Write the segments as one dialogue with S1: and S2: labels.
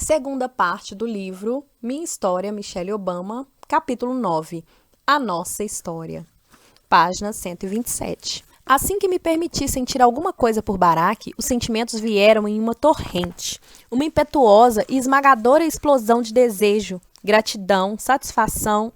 S1: Segunda parte do livro Minha História, Michelle Obama, capítulo 9, A Nossa História, página 127. Assim que me permiti sentir alguma coisa por Barack, os sentimentos vieram em uma torrente, uma impetuosa e esmagadora explosão de desejo, gratidão, satisfação,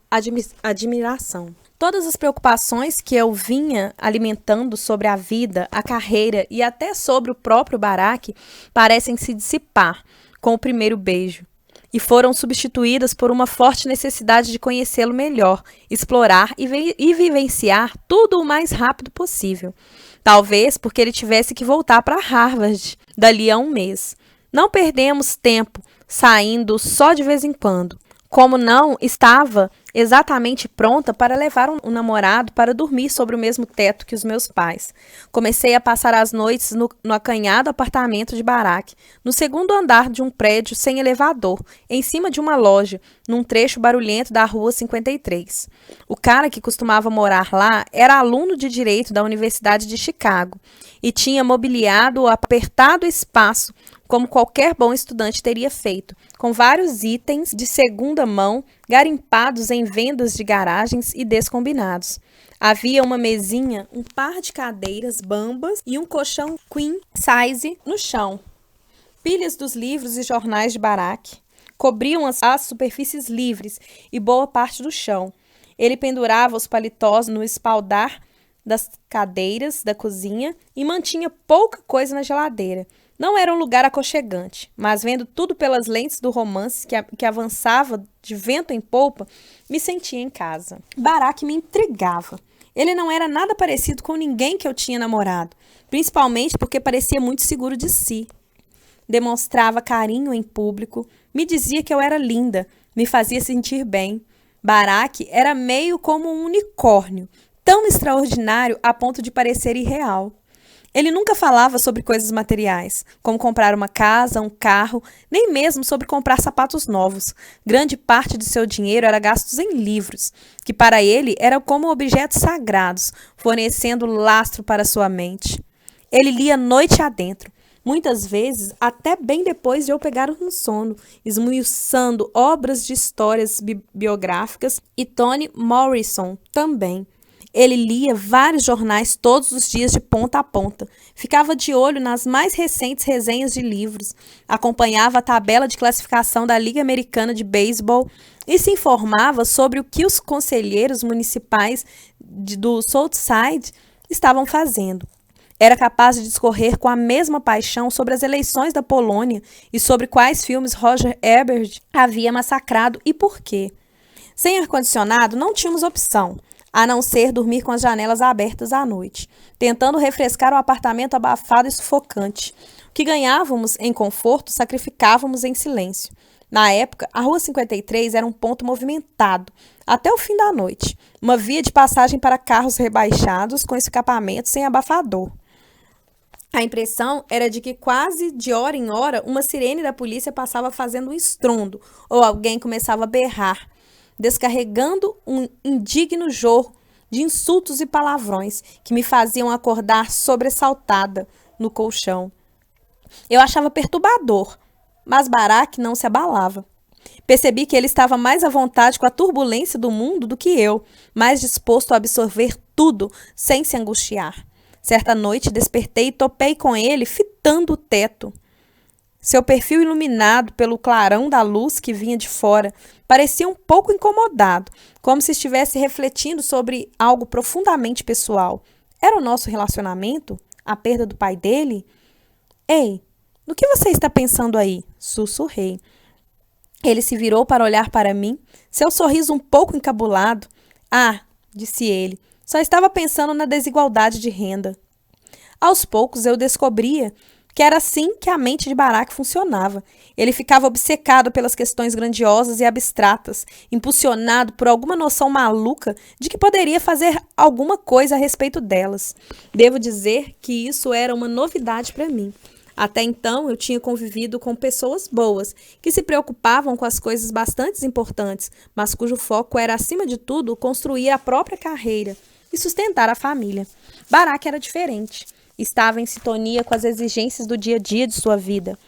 S1: admiração. Todas as preocupações que eu vinha alimentando sobre a vida, a carreira e até sobre o próprio Barack parecem se dissipar com o primeiro beijo, e foram substituídas por uma forte necessidade de conhecê-lo melhor, explorar e vivenciar tudo o mais rápido possível. Talvez porque ele tivesse que voltar para Harvard dali a um mês. Não perdemos tempo saindo só de vez em quando. Como não estava exatamente pronta para levar um namorado para dormir sobre o mesmo teto que os meus pais. Comecei a passar as noites no acanhado apartamento de Barack, no segundo andar de um prédio sem elevador, em cima de uma loja, num trecho barulhento da rua 53. O cara que costumava morar lá era aluno de Direito da Universidade de Chicago e tinha mobiliado o apertado espaço como qualquer bom estudante teria feito, com vários itens de segunda mão garimpados em vendas de garagens e descombinados. Havia uma mesinha, um par de cadeiras bambas e um colchão queen size no chão. Pilhas dos livros e jornais de Barack cobriam as superfícies livres e boa parte do chão. Ele pendurava os paletós no espaldar das cadeiras da cozinha e mantinha pouca coisa na geladeira. Não era um lugar aconchegante, mas vendo tudo pelas lentes do romance que avançava de vento em polpa, me sentia em casa. Barack me intrigava. Ele não era nada parecido com ninguém que eu tinha namorado, principalmente porque parecia muito seguro de si. Demonstrava carinho em público, me dizia que eu era linda, me fazia sentir bem. Barack era meio como um unicórnio, tão extraordinário a ponto de parecer irreal. Ele nunca falava sobre coisas materiais, como comprar uma casa, um carro, nem mesmo sobre comprar sapatos novos. Grande parte de seu dinheiro era gastos em livros, que para ele eram como objetos sagrados, fornecendo lastro para sua mente. Ele lia noite adentro, muitas vezes até bem depois de eu pegar no sono, esmiuçando obras de histórias biográficas e Toni Morrison também. Ele lia vários jornais todos os dias de ponta a ponta, ficava de olho nas mais recentes resenhas de livros, acompanhava a tabela de classificação da Liga Americana de Beisebol e se informava sobre o que os conselheiros municipais do Southside estavam fazendo. Era capaz de discorrer com a mesma paixão sobre as eleições da Polônia e sobre quais filmes Roger Ebert havia massacrado e por quê. Sem ar-condicionado, não tínhamos opção, a não ser dormir com as janelas abertas à noite, tentando refrescar o apartamento abafado e sufocante. O que ganhávamos em conforto, sacrificávamos em silêncio. Na época, a Rua 53 era um ponto movimentado, até o fim da noite, uma via de passagem para carros rebaixados com escapamento sem abafador. A impressão era de que quase de hora em hora uma sirene da polícia passava fazendo um estrondo, ou alguém começava a berrar, descarregando um indigno jorro de insultos e palavrões que me faziam acordar sobressaltada no colchão. Eu achava perturbador, mas Barack não se abalava. Percebi que ele estava mais à vontade com a turbulência do mundo do que eu, mais disposto a absorver tudo sem se angustiar. Certa noite despertei e topei com ele fitando o teto. Seu perfil iluminado pelo clarão da luz que vinha de fora parecia um pouco incomodado, como se estivesse refletindo sobre algo profundamente pessoal. Era o nosso relacionamento? A perda do pai dele? Ei, no que você está pensando aí? Sussurrei. Ele se virou para olhar para mim, seu sorriso um pouco encabulado. Ah, disse ele, só estava pensando na desigualdade de renda. Aos poucos eu descobria que era assim que a mente de Barack funcionava. Ele ficava obcecado pelas questões grandiosas e abstratas, impulsionado por alguma noção maluca de que poderia fazer alguma coisa a respeito delas. Devo dizer que isso era uma novidade para mim. Até então, eu tinha convivido com pessoas boas, que se preocupavam com as coisas bastante importantes, mas cujo foco era, acima de tudo, construir a própria carreira e sustentar a família. Barack era diferente. Estava em sintonia com as exigências do dia a dia de sua vida.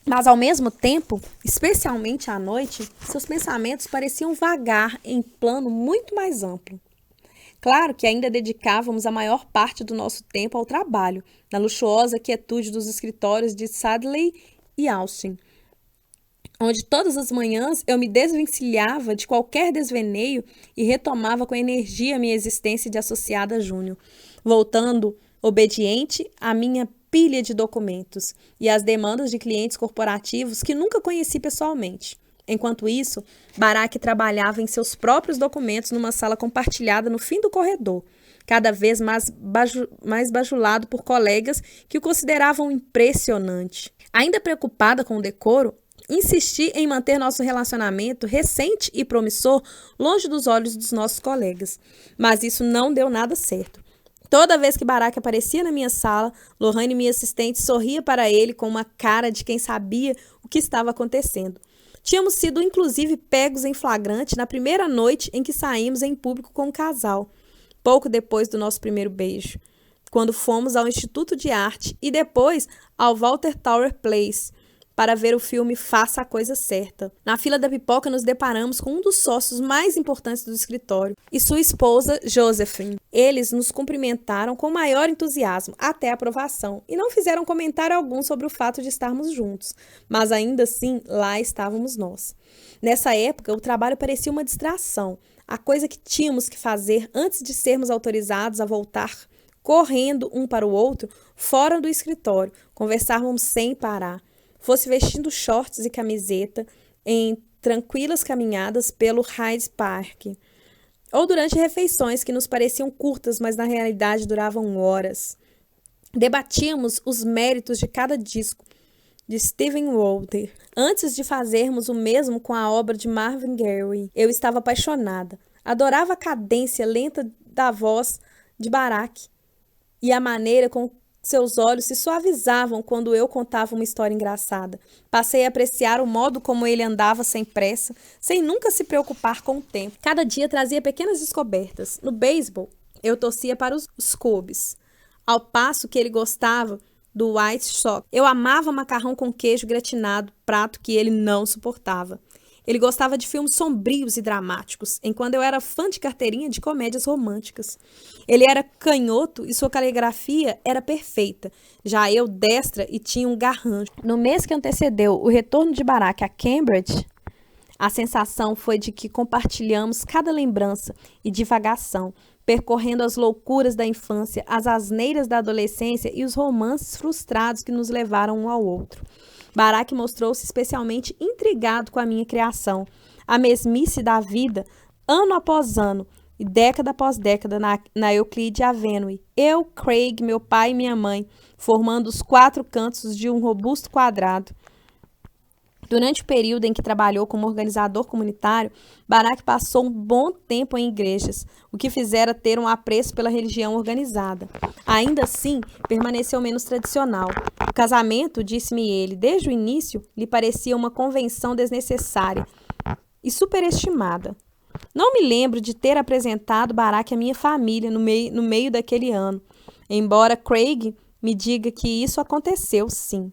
S1: Mas, ao mesmo tempo, especialmente à noite, seus pensamentos pareciam vagar em plano muito mais amplo. Claro que ainda dedicávamos a maior parte do nosso tempo ao trabalho, na luxuosa quietude dos escritórios de Sadley e Austin, onde todas as manhãs eu me desvencilhava de qualquer desvaneio e retomava com energia a minha existência de associada júnior, voltando obediente à minha pilha de documentos e às demandas de clientes corporativos que nunca conheci pessoalmente. Enquanto isso, Barack trabalhava em seus próprios documentos numa sala compartilhada no fim do corredor, cada vez mais bajulado por colegas que o consideravam impressionante. Ainda preocupada com o decoro, insisti em manter nosso relacionamento recente e promissor longe dos olhos dos nossos colegas, mas isso não deu nada certo. Toda vez que Barack aparecia na minha sala, Lorraine, minha assistente, sorria para ele com uma cara de quem sabia o que estava acontecendo. Tínhamos sido, inclusive, pegos em flagrante na primeira noite em que saímos em público com o casal, pouco depois do nosso primeiro beijo, quando fomos ao Instituto de Arte e depois ao Walter Tower Place, para ver o filme Faça a Coisa Certa. Na fila da pipoca, nos deparamos com um dos sócios mais importantes do escritório e sua esposa, Josephine. Eles nos cumprimentaram com maior entusiasmo, até a aprovação, e não fizeram comentário algum sobre o fato de estarmos juntos. Mas ainda assim, lá estávamos nós. Nessa época, o trabalho parecia uma distração, a coisa que tínhamos que fazer antes de sermos autorizados a voltar correndo um para o outro, fora do escritório, conversávamos sem parar. Fosse vestindo shorts e camiseta em tranquilas caminhadas pelo Hyde Park, ou durante refeições que nos pareciam curtas, mas na realidade duravam horas. Debatíamos os méritos de cada disco de Stephen Wonder. Antes de fazermos o mesmo com a obra de Marvin Gaye, eu estava apaixonada. Adorava a cadência lenta da voz de Barack e a maneira com seus olhos se suavizavam quando eu contava uma história engraçada. Passei a apreciar o modo como ele andava sem pressa, sem nunca se preocupar com o tempo. Cada dia trazia pequenas descobertas. No beisebol, eu torcia para os Cubs, ao passo que ele gostava do White Sox. Eu amava macarrão com queijo gratinado, prato que ele não suportava. Ele gostava de filmes sombrios e dramáticos, enquanto eu era fã de carteirinha de comédias românticas. Ele era canhoto e sua caligrafia era perfeita, já eu destra e tinha um garrancho. No mês que antecedeu o retorno de Barack a Cambridge, a sensação foi de que compartilhamos cada lembrança e divagação, percorrendo as loucuras da infância, as asneiras da adolescência e os romances frustrados que nos levaram um ao outro. Barack mostrou-se especialmente intrigado com a minha criação, a mesmice da vida, ano após ano e década após década na Euclid Avenue. Eu, Craig, meu pai e minha mãe, formando os 4 cantos de um robusto quadrado. Durante o período em que trabalhou como organizador comunitário, Barack passou um bom tempo em igrejas, o que fizera ter um apreço pela religião organizada. Ainda assim, permaneceu menos tradicional. O casamento, disse-me ele, desde o início, lhe parecia uma convenção desnecessária e superestimada. Não me lembro de ter apresentado Barack à minha família no meio daquele ano, embora Craig me diga que isso aconteceu, sim.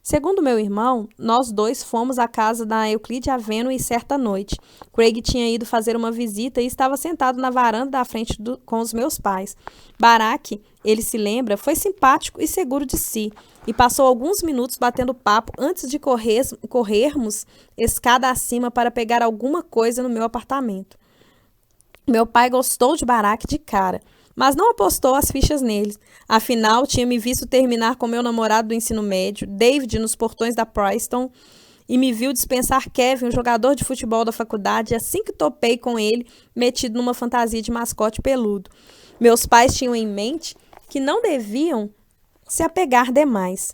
S1: Segundo meu irmão, nós dois fomos à casa da Euclid Avenue certa noite. Craig tinha ido fazer uma visita e estava sentado na varanda da frente com os meus pais. Barack, ele se lembra, foi simpático e seguro de si e passou alguns minutos batendo papo antes de corrermos escada acima para pegar alguma coisa no meu apartamento. Meu pai gostou de Barack de cara, mas não apostou as fichas neles. Afinal, tinha me visto terminar com meu namorado do ensino médio, David, nos portões da Princeton, e me viu dispensar Kevin, o jogador de futebol da faculdade, assim que topei com ele, metido numa fantasia de mascote peludo. Meus pais tinham em mente que não deviam se apegar demais.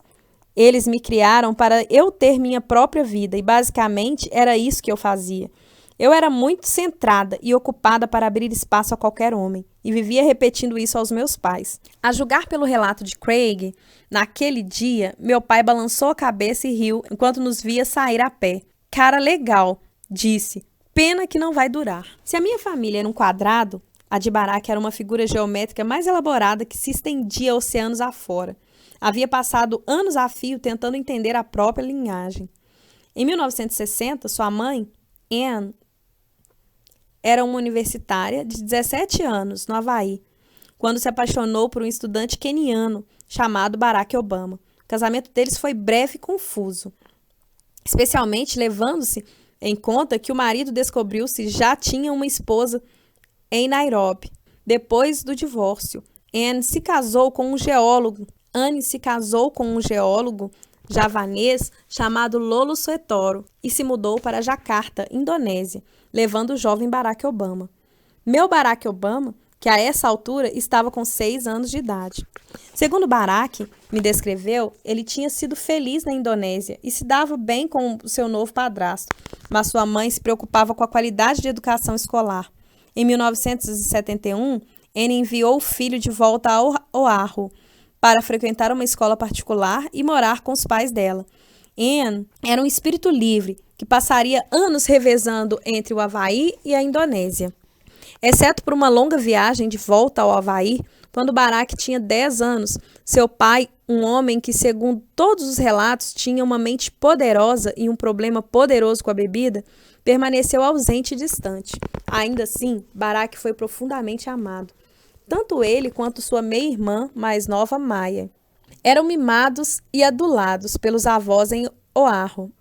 S1: Eles me criaram para eu ter minha própria vida, e basicamente era isso que eu fazia. Eu era muito centrada e ocupada para abrir espaço a qualquer homem, e vivia repetindo isso aos meus pais. A julgar pelo relato de Craig, naquele dia, meu pai balançou a cabeça e riu enquanto nos via sair a pé. Cara legal, disse. Pena que não vai durar. Se a minha família era um quadrado, a de Barack era uma figura geométrica mais elaborada que se estendia oceanos afora. Havia passado anos a fio tentando entender a própria linhagem. Em 1960, sua mãe, Anne, era uma universitária de 17 anos, no Havaí, quando se apaixonou por um estudante queniano chamado Barack Obama. O casamento deles foi breve e confuso, especialmente levando-se em conta que o marido descobriu-se já tinha uma esposa em Nairobi. Depois do divórcio, Anne se casou com um geólogo javanês chamado Lolo Soetoro e se mudou para Jakarta, Indonésia, levando o jovem Barack Obama. Meu Barack Obama, que a essa altura estava com 6 anos de idade. Segundo Barack me descreveu, ele tinha sido feliz na Indonésia e se dava bem com o seu novo padrasto, mas sua mãe se preocupava com a qualidade de educação escolar. Em 1971, Anne enviou o filho de volta a Oahu para frequentar uma escola particular e morar com os pais dela. Anne era um espírito livre que passaria anos revezando entre o Havaí e a Indonésia. Exceto por uma longa viagem de volta ao Havaí, quando Barack tinha 10 anos, seu pai, um homem que, segundo todos os relatos, tinha uma mente poderosa e um problema poderoso com a bebida, permaneceu ausente e distante. Ainda assim, Barack foi profundamente amado. Tanto ele quanto sua meia-irmã mais nova, Maya, eram mimados e adulados pelos avós em Oahu.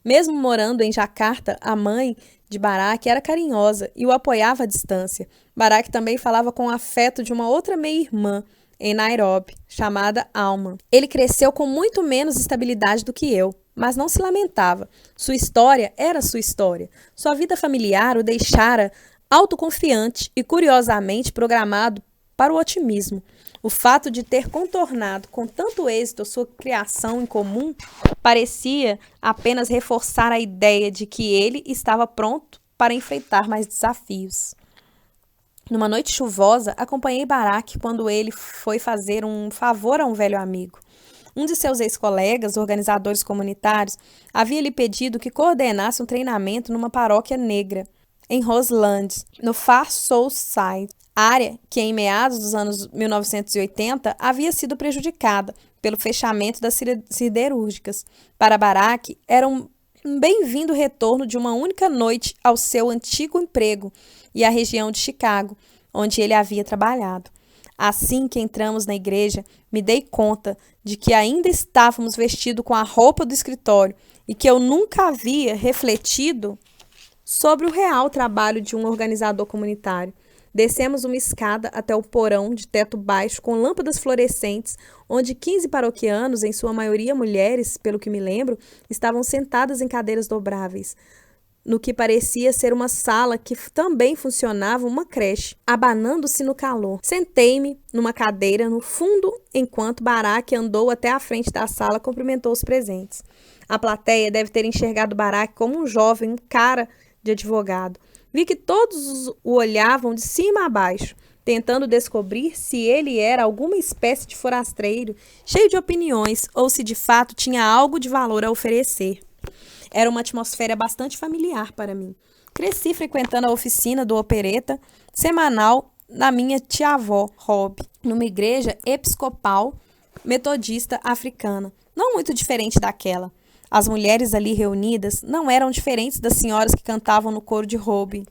S1: Mesmo morando em Jakarta, a mãe de Barack era carinhosa e o apoiava à distância. Barack também falava com afeto de uma outra meia-irmã em Nairobi, chamada Alma. Ele cresceu com muito menos estabilidade do que eu, mas não se lamentava. Sua história era sua história. Sua vida familiar o deixara autoconfiante e curiosamente programado para o otimismo. O fato de ter contornado com tanto êxito sua criação em comum parecia apenas reforçar a ideia de que ele estava pronto para enfrentar mais desafios. Numa noite chuvosa, acompanhei Barack quando ele foi fazer um favor a um velho amigo. Um de seus ex-colegas, organizadores comunitários, havia lhe pedido que coordenasse um treinamento numa paróquia negra, em Roseland, no Far South Side, área que em meados dos anos 1980 havia sido prejudicada pelo fechamento das siderúrgicas. Para Barack, era um bem-vindo retorno de uma única noite ao seu antigo emprego e à região de Chicago, onde ele havia trabalhado. Assim que entramos na igreja, me dei conta de que ainda estávamos vestidos com a roupa do escritório e que eu nunca havia refletido sobre o real trabalho de um organizador comunitário. Descemos uma escada até o porão de teto baixo com lâmpadas fluorescentes, onde 15 paroquianos, em sua maioria mulheres, pelo que me lembro, estavam sentadas em cadeiras dobráveis, no que parecia ser uma sala que também funcionava uma creche, abanando-se no calor. Sentei-me numa cadeira no fundo enquanto Barack andou até a frente da sala e cumprimentou os presentes. A plateia deve ter enxergado Barack como um jovem cara de advogado. Vi que todos o olhavam de cima a baixo, tentando descobrir se ele era alguma espécie de forasteiro, cheio de opiniões, ou se de fato tinha algo de valor a oferecer. Era uma atmosfera bastante familiar para mim. Cresci frequentando a oficina do opereta semanal da minha tia-avó, Rob, numa igreja episcopal metodista africana, não muito diferente daquela. As mulheres ali reunidas não eram diferentes das senhoras que cantavam no coro de Rob,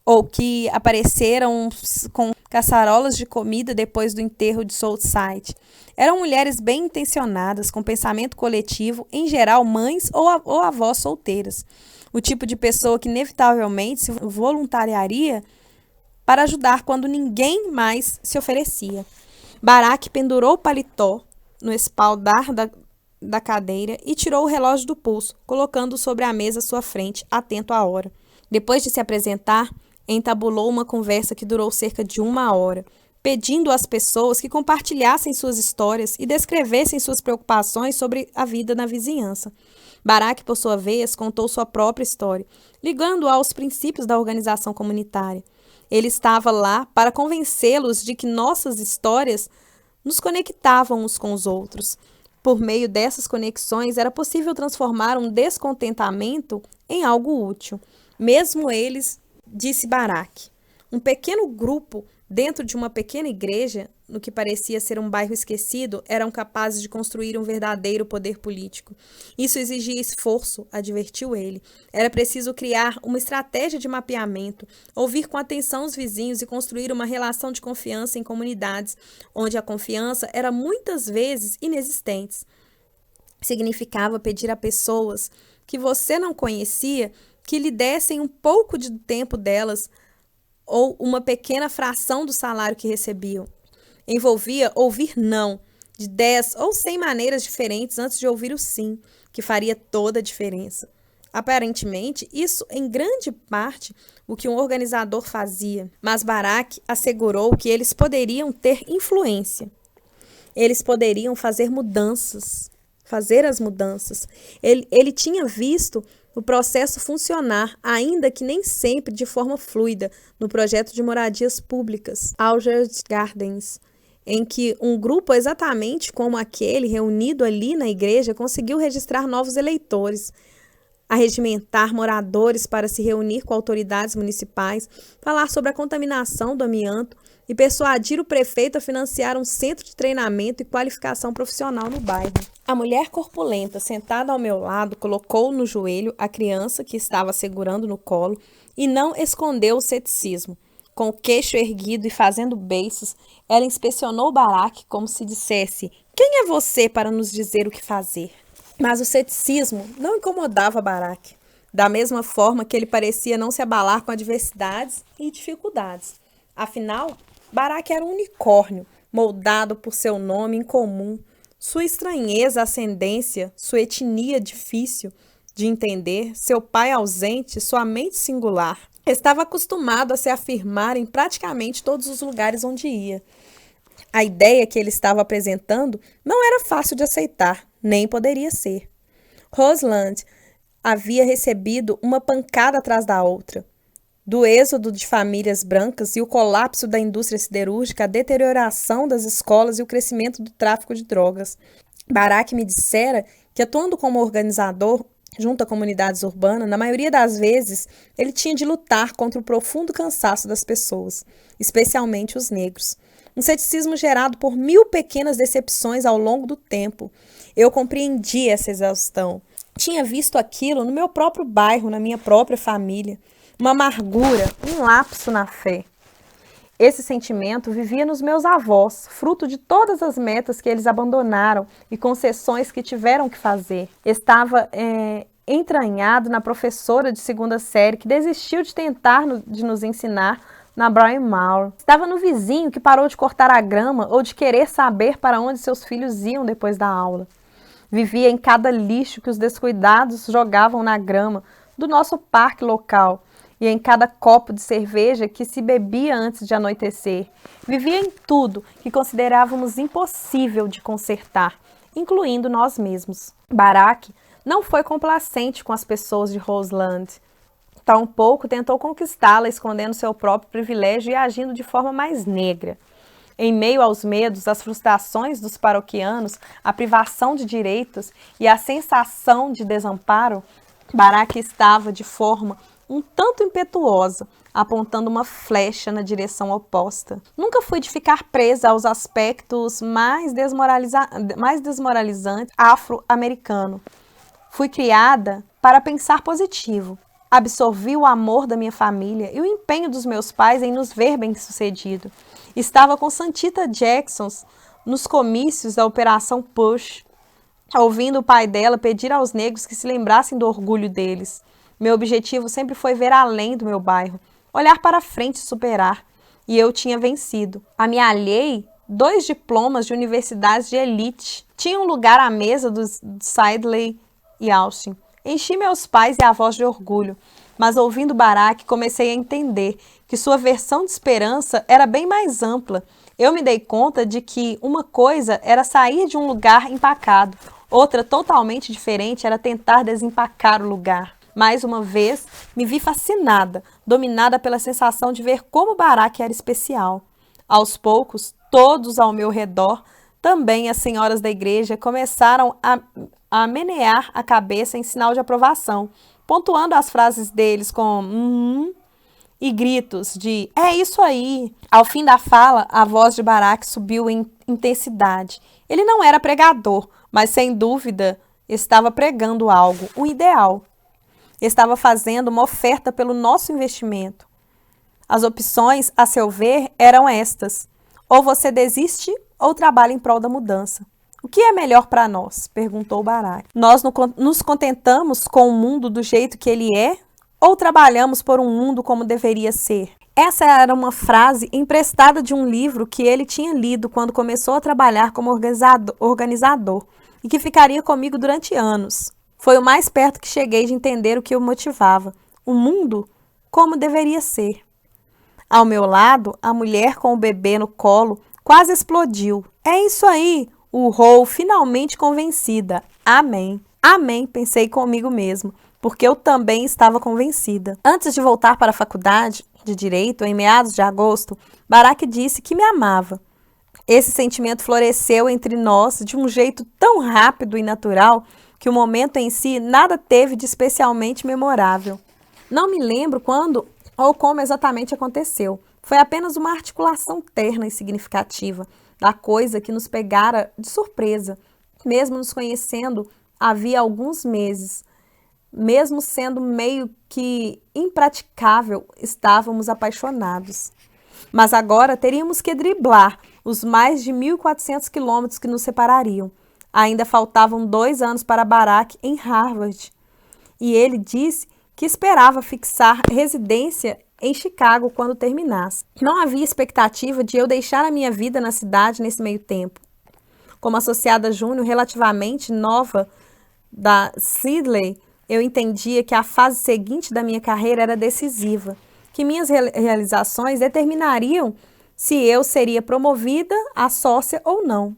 S1: ou que apareceram com caçarolas de comida depois do enterro de Southside. Eram mulheres bem intencionadas, com pensamento coletivo, em geral mães ou avós solteiras. O tipo de pessoa que inevitavelmente se voluntariaria para ajudar quando ninguém mais se oferecia. Barack pendurou o paletó no espaldar da cadeira e tirou o relógio do pulso, colocando-o sobre a mesa à sua frente, atento à hora. Depois de se apresentar, entabulou uma conversa que durou cerca de 1 hora, pedindo às pessoas que compartilhassem suas histórias e descrevessem suas preocupações sobre a vida na vizinhança. Barack, por sua vez, contou sua própria história, ligando aos princípios da organização comunitária. Ele estava lá para convencê-los de que nossas histórias nos conectavam uns com os outros. Por meio dessas conexões, era possível transformar um descontentamento em algo útil. Mesmo eles, disse Barack, um pequeno grupo dentro de uma pequena igreja, no que parecia ser um bairro esquecido, eram capazes de construir um verdadeiro poder político. Isso exigia esforço, advertiu ele. Era preciso criar uma estratégia de mapeamento, ouvir com atenção os vizinhos e construir uma relação de confiança em comunidades, onde a confiança era muitas vezes inexistente. Significava pedir a pessoas que você não conhecia que lhe dessem um pouco de tempo delas ou uma pequena fração do salário que recebiam. Envolvia ouvir não, de 10 ou 100 maneiras diferentes antes de ouvir o sim, que faria toda a diferença. Aparentemente, isso em grande parte o que um organizador fazia, mas Barak assegurou que eles poderiam ter influência. Eles poderiam fazer as mudanças. Ele tinha visto o processo funcionar, ainda que nem sempre de forma fluida, no projeto de moradias públicas, Algers Gardens, em que um grupo exatamente como aquele reunido ali na igreja conseguiu registrar novos eleitores, arregimentar moradores para se reunir com autoridades municipais, falar sobre a contaminação do amianto e persuadir o prefeito a financiar um centro de treinamento e qualificação profissional no bairro. A mulher corpulenta sentada ao meu lado colocou no joelho a criança que estava segurando no colo e não escondeu o ceticismo. Com o queixo erguido e fazendo beiços, ela inspecionou Barak como se dissesse: "Quem é você para nos dizer o que fazer?" Mas o ceticismo não incomodava Barak, da mesma forma que ele parecia não se abalar com adversidades e dificuldades. Afinal, Barak era um unicórnio, moldado por seu nome incomum, sua estranheza, ascendência, sua etnia difícil de entender, seu pai ausente, sua mente singular. Estava acostumado a se afirmar em praticamente todos os lugares onde ia. A ideia que ele estava apresentando não era fácil de aceitar, nem poderia ser. Roseland havia recebido uma pancada atrás da outra. Do êxodo de famílias brancas e o colapso da indústria siderúrgica, a deterioração das escolas e o crescimento do tráfico de drogas. Barak me dissera que, atuando como organizador junto a comunidades urbanas, na maioria das vezes, ele tinha de lutar contra o profundo cansaço das pessoas, especialmente os negros. Um ceticismo gerado por 1000 pequenas decepções ao longo do tempo. Eu compreendi essa exaustão. Tinha visto aquilo no meu próprio bairro, na minha própria família. Uma amargura, um lapso na fé. Esse sentimento vivia nos meus avós, fruto de todas as metas que eles abandonaram e concessões que tiveram que fazer. Estava entranhado na professora de 2ª série que desistiu de tentar de nos ensinar na Bryn Mawr. Estava no vizinho que parou de cortar a grama ou de querer saber para onde seus filhos iam depois da aula. Vivia em cada lixo que os descuidados jogavam na grama do nosso parque local e em cada copo de cerveja que se bebia antes de anoitecer. Vivia em tudo que considerávamos impossível de consertar, incluindo nós mesmos. Barak não foi complacente com as pessoas de Roseland. Tampouco tentou conquistá-la, escondendo seu próprio privilégio e agindo de forma mais negra. Em meio aos medos, às frustrações dos paroquianos, à privação de direitos e à sensação de desamparo, Barak estava de forma um tanto impetuosa, apontando uma flecha na direção oposta. Nunca fui de ficar presa aos aspectos mais desmoralizantes afro-americano. Fui criada para pensar positivo. Absorvi o amor da minha família e o empenho dos meus pais em nos ver bem-sucedido. Estava com Santita Jackson nos comícios da Operação Push, ouvindo o pai dela pedir aos negros que se lembrassem do orgulho deles. Meu objetivo sempre foi ver além do meu bairro, olhar para frente e superar. E eu tinha vencido. Amealhei 2 diplomas de universidades de elite. Tinha um lugar à mesa dos Sidley e Austin. Enchi meus pais e avós de orgulho, mas ouvindo Barak comecei a entender que sua versão de esperança era bem mais ampla. Eu me dei conta de que uma coisa era sair de um lugar empacado, outra totalmente diferente era tentar desempacar o lugar. Mais uma vez, me vi fascinada, dominada pela sensação de ver como Barak era especial. Aos poucos, todos ao meu redor, também as senhoras da igreja, começaram a menear a cabeça em sinal de aprovação, pontuando as frases deles com e gritos de "é isso aí". Ao fim da fala, a voz de Barak subiu em intensidade. Ele não era pregador, mas sem dúvida estava pregando algo, o ideal. Estava fazendo uma oferta pelo nosso investimento. As opções, a seu ver, eram estas: ou você desiste ou trabalha em prol da mudança. O que é melhor para nós? Perguntou Barak. Nós nos contentamos com o mundo do jeito que ele é ou trabalhamos por um mundo como deveria ser? Essa era uma frase emprestada de um livro que ele tinha lido quando começou a trabalhar como organizador e que ficaria comigo durante anos. Foi o mais perto que cheguei de entender o que o motivava. O mundo como deveria ser. Ao meu lado, a mulher com o bebê no colo quase explodiu. É isso aí! Urrou, finalmente convencida. Amém. Amém, pensei comigo mesmo, porque eu também estava convencida. Antes de voltar para a faculdade de Direito, em meados de agosto, Barak disse que me amava. Esse sentimento floresceu entre nós de um jeito tão rápido e natural que o momento em si nada teve de especialmente memorável. Não me lembro quando ou como exatamente aconteceu. Foi apenas uma articulação terna e significativa da coisa que nos pegara de surpresa, mesmo nos conhecendo havia alguns meses. Mesmo sendo meio que impraticável, estávamos apaixonados. Mas agora teríamos que driblar os mais de 1.400 quilômetros que nos separariam. Ainda faltavam 2 anos para Barak em Harvard. E ele disse que esperava fixar residência em Chicago quando terminasse. Não havia expectativa de eu deixar a minha vida na cidade nesse meio tempo. Como associada júnior relativamente nova da Sidley, eu entendia que a fase seguinte da minha carreira era decisiva, que minhas realizações determinariam se eu seria promovida a sócia ou não.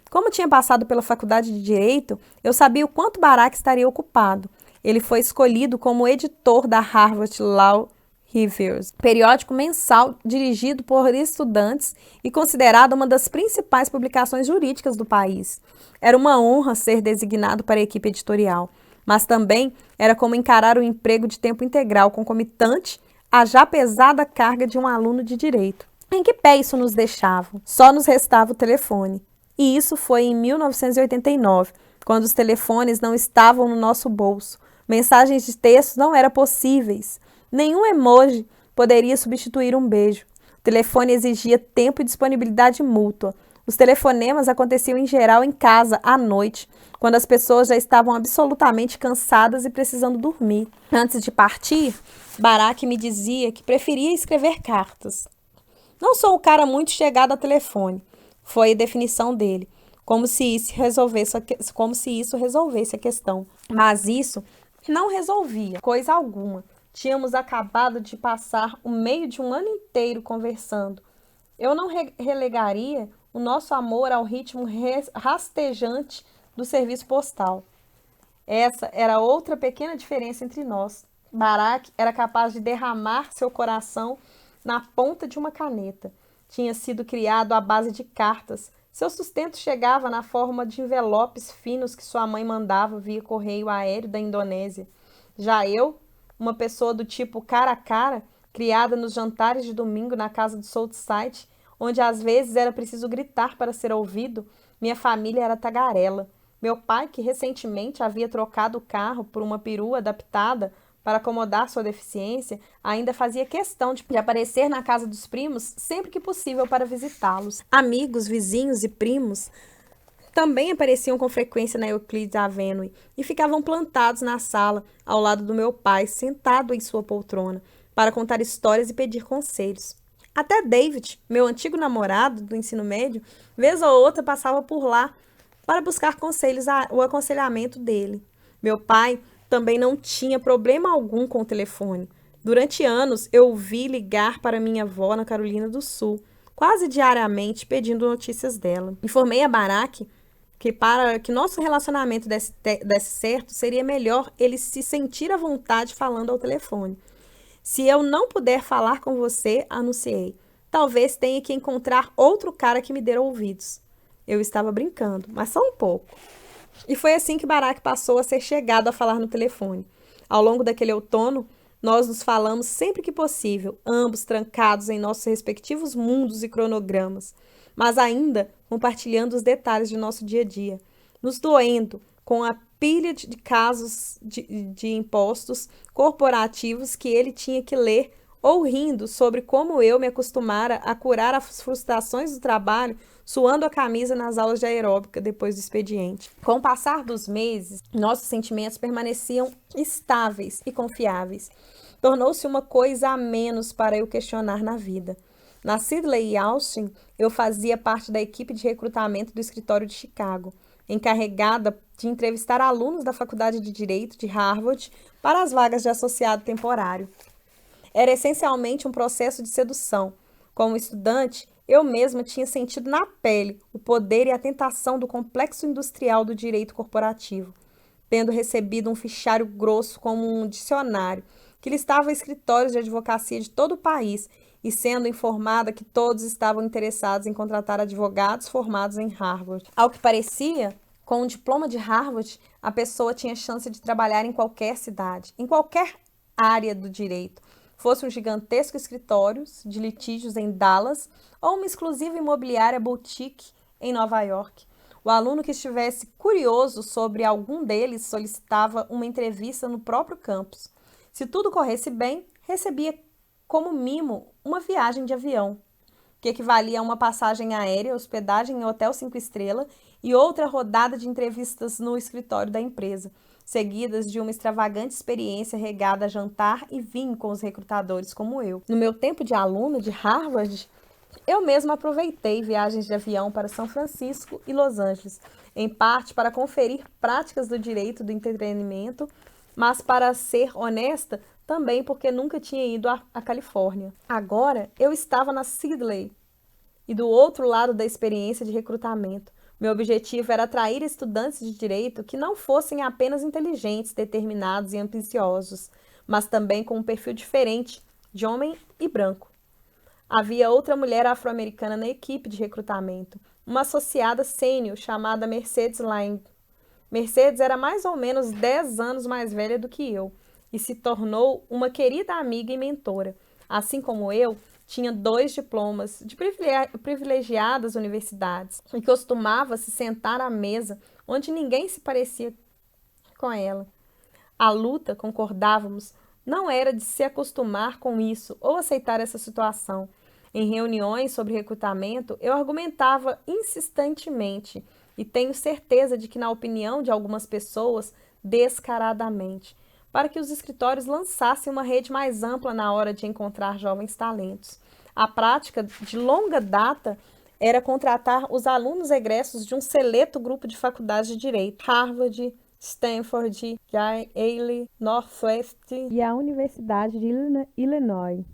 S1: Como tinha passado pela faculdade de Direito, eu sabia o quanto Barak estaria ocupado. Ele foi escolhido como editor da Harvard Law Reviews, periódico mensal dirigido por estudantes e considerado uma das principais publicações jurídicas do país. Era uma honra ser designado para a equipe editorial, mas também era como encarar o emprego de tempo integral concomitante à já pesada carga de um aluno de direito. Em que pé isso nos deixava? Só nos restava o telefone. E isso foi em 1989, quando os telefones não estavam no nosso bolso. Mensagens de texto não eram possíveis. Nenhum emoji poderia substituir um beijo. O telefone exigia tempo e disponibilidade mútua. Os telefonemas aconteciam em geral em casa, à noite, quando as pessoas já estavam absolutamente cansadas e precisando dormir. Antes de partir, Barak me dizia que preferia escrever cartas. Não sou um cara muito chegado a telefone, foi a definição dele, como se isso resolvesse a questão. Mas isso não resolvia coisa alguma. Tínhamos acabado de passar o meio de um ano inteiro conversando. Eu não relegaria o nosso amor ao ritmo rastejante do serviço postal. Essa era outra pequena diferença entre nós. Barak era capaz de derramar seu coração na ponta de uma caneta. Tinha sido criado à base de cartas. Seu sustento chegava na forma de envelopes finos que sua mãe mandava via correio aéreo da Indonésia. Já eu, uma pessoa do tipo cara a cara, criada nos jantares de domingo na casa do Southside, onde às vezes era preciso gritar para ser ouvido, minha família era tagarela. Meu pai, que recentemente havia trocado o carro por uma perua adaptada para acomodar sua deficiência, ainda fazia questão de aparecer na casa dos primos sempre que possível para visitá-los. Amigos, vizinhos e primos também apareciam com frequência na Euclides Avenue e ficavam plantados na sala, ao lado do meu pai, sentado em sua poltrona, para contar histórias e pedir conselhos. Até David, meu antigo namorado do ensino médio, vez ou outra passava por lá para buscar conselhos, o aconselhamento dele. Meu pai também não tinha problema algum com o telefone. Durante anos, eu o vi ligar para minha avó na Carolina do Sul, quase diariamente pedindo notícias dela. Informei a Barak que para que nosso relacionamento desse certo, seria melhor ele se sentir à vontade falando ao telefone. Se eu não puder falar com você, anunciei, talvez tenha que encontrar outro cara que me dê ouvidos. Eu estava brincando, mas só um pouco. E foi assim que Barak passou a ser chegado a falar no telefone. Ao longo daquele outono, Nós nos falamos sempre que possível, ambos trancados em nossos respectivos mundos e cronogramas, mas ainda compartilhando os detalhes de nosso dia a dia, nos doendo com a pilha de casos de impostos corporativos que ele tinha que ler, ou rindo sobre como eu me acostumara a curar as frustrações do trabalho suando a camisa nas aulas de aeróbica depois do expediente. Com o passar dos meses, nossos sentimentos permaneciam estáveis e confiáveis. Tornou-se uma coisa a menos para eu questionar na vida. Na Sidley e Austin, eu fazia parte da equipe de recrutamento do escritório de Chicago, encarregada de entrevistar alunos da Faculdade de Direito de Harvard para as vagas de associado temporário. Era essencialmente um processo de sedução. Como estudante, eu mesma tinha sentido na pele o poder e a tentação do complexo industrial do direito corporativo, tendo recebido um fichário grosso como um dicionário que listava escritórios de advocacia de todo o país e sendo informada que todos estavam interessados em contratar advogados formados em Harvard. Ao que parecia, com um diploma de Harvard, a pessoa tinha chance de trabalhar em qualquer cidade, em qualquer área do direito, fosse um gigantesco escritório de litígios em Dallas ou uma exclusiva imobiliária boutique em Nova York. O aluno que estivesse curioso sobre algum deles solicitava uma entrevista no próprio campus. Se tudo corresse bem, recebia como mimo uma viagem de avião, que equivalia a uma passagem aérea, hospedagem em hotel 5 estrelas e outra rodada de entrevistas no escritório da empresa, seguidas de uma extravagante experiência regada a jantar e vinho com os recrutadores como eu. No meu tempo de aluno de Harvard, eu mesma aproveitei viagens de avião para São Francisco e Los Angeles, em parte para conferir práticas do direito do entretenimento, mas para ser honesta, também porque nunca tinha ido à Califórnia. Agora, eu estava na Sidley e do outro lado da experiência de recrutamento. Meu objetivo era atrair estudantes de direito que não fossem apenas inteligentes, determinados e ambiciosos, mas também com um perfil diferente, de homem e branco. Havia outra mulher afro-americana na equipe de recrutamento, uma associada sênior chamada Mercedes Lang. Mercedes era mais ou menos 10 anos mais velha do que eu e se tornou uma querida amiga e mentora. Assim como eu, tinha 2 diplomas de privilegiadas universidades e costumava se sentar à mesa onde ninguém se parecia com ela. A luta, concordávamos, não era de se acostumar com isso ou aceitar essa situação. Em reuniões sobre recrutamento, eu argumentava insistentemente e tenho certeza de que, na opinião de algumas pessoas, descaradamente, para que os escritórios lançassem uma rede mais ampla na hora de encontrar jovens talentos. A prática de longa data era contratar os alunos egressos de um seleto grupo de faculdades de direito, Harvard, Stanford, Yale, Northwestern e a Universidade de Illinois.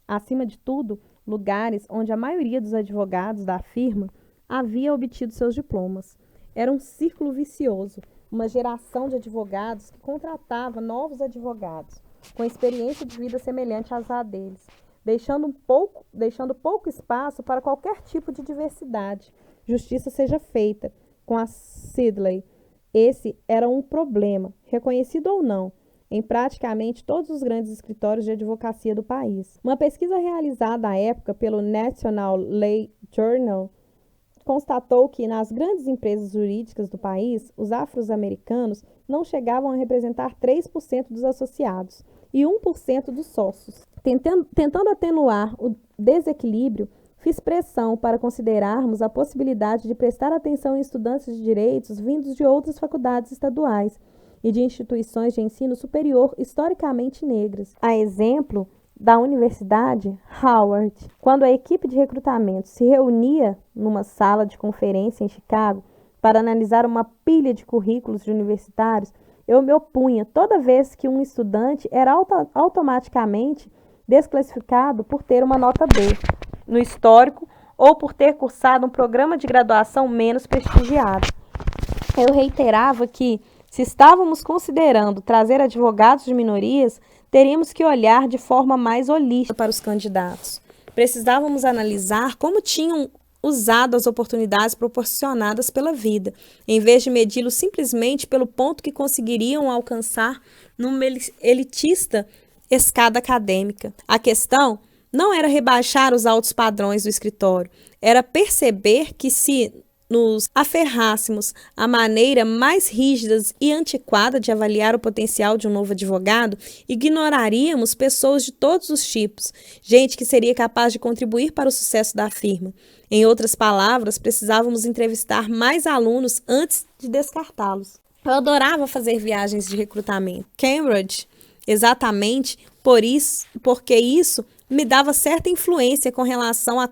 S1: Acima de tudo, lugares onde a maioria dos advogados da firma havia obtido seus diplomas. Era um círculo vicioso, uma geração de advogados que contratava novos advogados, com experiência de vida semelhante à deles, deixando pouco espaço para qualquer tipo de diversidade. Justiça seja feita com a Sidley. Esse era um problema, reconhecido ou não, em praticamente todos os grandes escritórios de advocacia do país. Uma pesquisa realizada à época pelo National Law Journal constatou que, nas grandes empresas jurídicas do país, os afro-americanos não chegavam a representar 3% dos associados e 1% dos sócios. Tentando atenuar o desequilíbrio, fiz pressão para considerarmos a possibilidade de prestar atenção em estudantes de direitos vindos de outras faculdades estaduais e de instituições de ensino superior historicamente negras. A exemplo da Universidade Howard, quando a equipe de recrutamento se reunia numa sala de conferência em Chicago para analisar uma pilha de currículos de universitários, eu me opunha toda vez que um estudante era automaticamente desclassificado por ter uma nota B no histórico ou por ter cursado um programa de graduação menos prestigiado. Eu reiterava que, se estávamos considerando trazer advogados de minorias, teríamos que olhar de forma mais holística para os candidatos. Precisávamos analisar como tinham usado as oportunidades proporcionadas pela vida, em vez de medi-los simplesmente pelo ponto que conseguiriam alcançar numa elitista escada acadêmica. A questão não era rebaixar os altos padrões do escritório, era perceber que se nos aferrássemos à maneira mais rígida e antiquada de avaliar o potencial de um novo advogado, ignoraríamos pessoas de todos os tipos, gente que seria capaz de contribuir para o sucesso da firma. Em outras palavras, precisávamos entrevistar mais alunos antes de descartá-los. Eu adorava fazer viagens de recrutamento. Cambridge, exatamente porque isso me dava certa influência com relação a